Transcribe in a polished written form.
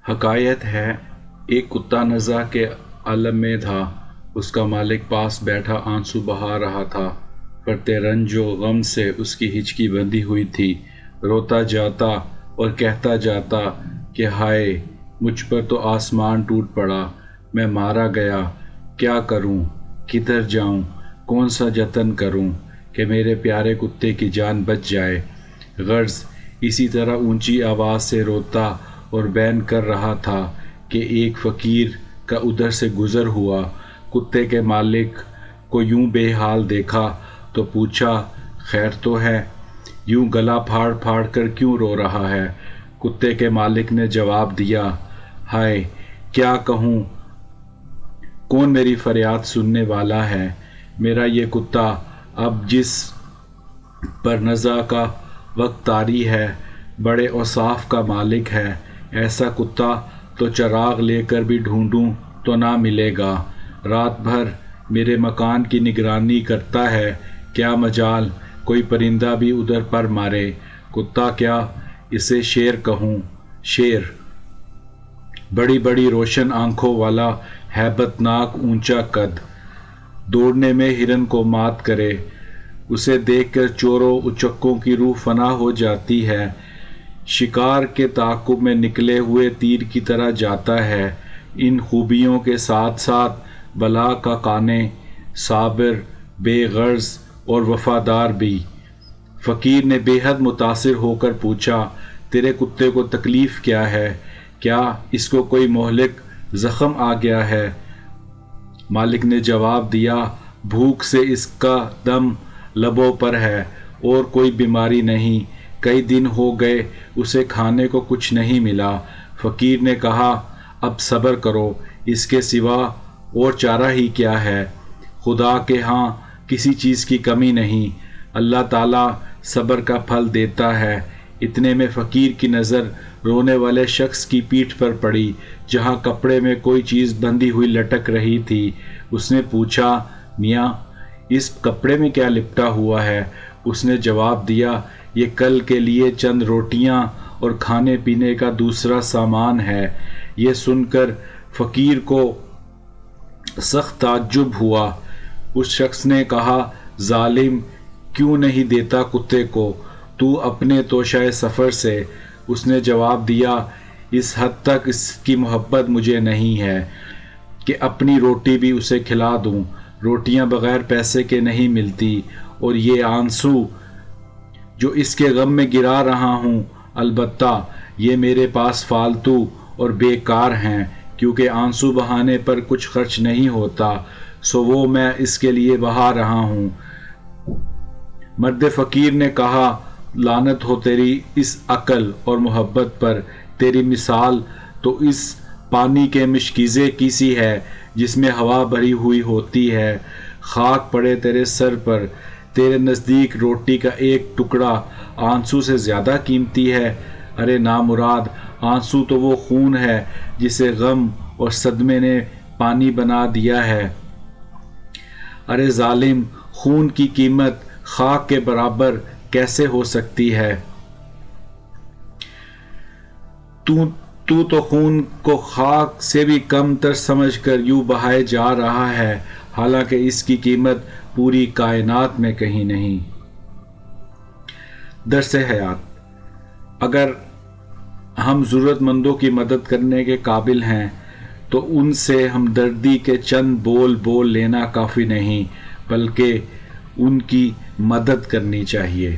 حکایت ہے، ایک کتا نزع کے عالم میں تھا۔ اس کا مالک پاس بیٹھا آنسو بہا رہا تھا۔ پرتے رنج و غم سے اس کی ہچکی بندھی ہوئی تھی۔ روتا جاتا اور کہتا جاتا کہ ہائے، مجھ پر تو آسمان ٹوٹ پڑا، میں مارا گیا، کیا کروں، کدھر جاؤں، کون سا جتن کروں کہ میرے پیارے کتے کی جان بچ جائے۔ غرض اسی طرح اونچی آواز سے روتا اور بین کر رہا تھا کہ ایک فقیر کا ادھر سے گزر ہوا۔ کتے کے مالک کو یوں بے حال دیکھا تو پوچھا، خیر تو ہے؟ یوں گلا پھاڑ پھاڑ کر کیوں رو رہا ہے؟ کتے کے مالک نے جواب دیا، ہائے، کیا کہوں، کون میری فریاد سننے والا ہے؟ میرا یہ کتا اب جس پر نزع کا وقت طاری ہے، بڑے اوصاف کا مالک ہے۔ ایسا کتا تو چراغ لے کر بھی ڈھونڈوں تو نہ ملے گا۔ رات بھر میرے مکان کی نگرانی کرتا ہے، کیا مجال کوئی پرندہ بھی ادھر پر مارے۔ کتا کیا، اسے شیر کہوں، شیر، بڑی بڑی روشن آنکھوں والا، ہیبت ناک اونچا قد، دوڑنے میں ہرن کو مات کرے۔ اسے دیکھ کر چوروں اچکوں کی روح فنا ہو جاتی ہے۔ شکار کے تعاقب میں نکلے ہوئے تیر کی طرح جاتا ہے۔ ان خوبیوں کے ساتھ ساتھ بلا کا قانع، صابر، بے غرض اور وفادار بھی۔ فقیر نے بے حد متاثر ہو کر پوچھا، تیرے کتے کو تکلیف کیا ہے؟ کیا اس کو کوئی مہلک زخم آ گیا ہے؟ مالک نے جواب دیا، بھوک سے اس کا دم لبوں پر ہے اور کوئی بیماری نہیں، کئی دن ہو گئے اسے کھانے کو کچھ نہیں ملا۔ فقیر نے کہا، اب صبر کرو، اس کے سوا اور چارہ ہی کیا ہے؟ خدا کے ہاں کسی چیز کی کمی نہیں، اللہ تعالیٰ صبر کا پھل دیتا ہے۔ اتنے میں فقیر کی نظر رونے والے شخص کی پیٹھ پر پڑی، جہاں کپڑے میں کوئی چیز بندھی ہوئی لٹک رہی تھی۔ اس نے پوچھا، میاں، اس کپڑے میں کیا لپٹا ہوا ہے؟ اس نے جواب دیا، یہ کل کے لیے چند روٹیاں اور کھانے پینے کا دوسرا سامان ہے۔ یہ سن کر فقیر کو سخت تعجب ہوا۔ اس شخص نے کہا، ظالم، کیوں نہیں دیتا کتے کو تو اپنے توشہ سفر سے؟ اس نے جواب دیا، اس حد تک اس کی محبت مجھے نہیں ہے کہ اپنی روٹی بھی اسے کھلا دوں۔ روٹیاں بغیر پیسے کے نہیں ملتی، اور یہ آنسو جو اس کے غم میں گرا رہا ہوں، البتہ یہ میرے پاس فالتو اور بیکار ہیں، کیونکہ آنسو بہانے پر کچھ خرچ نہیں ہوتا، سو وہ میں اس کے لیے بہا رہا ہوں۔ مرد فقیر نے کہا، لعنت ہو تیری اس عقل اور محبت پر، تیری مثال تو اس پانی کے مشکیزے کی سی ہے جس میں ہوا بھری ہوئی ہوتی ہے۔ خاک پڑے تیرے سر پر، تیرے نزدیک روٹی کا ایک ٹکڑا آنسو سے زیادہ قیمتی ہے؟ ارے نامراد، آنسو تو وہ خون ہے جسے غم اور صدمے نے پانی بنا دیا ہے۔ ارے ظالم، خون کی قیمت خاک کے برابر کیسے ہو سکتی ہے؟ تو خون کو خاک سے بھی کم تر سمجھ کر یوں بہائے جا رہا ہے، حالانکہ اس کی قیمت پوری کائنات میں کہیں نہیں۔ درس حیات، اگر ہم ضرورت مندوں کی مدد کرنے کے قابل ہیں تو ان سے ہمدردی کے چند بول لینا کافی نہیں، بلکہ ان کی مدد کرنی چاہیے۔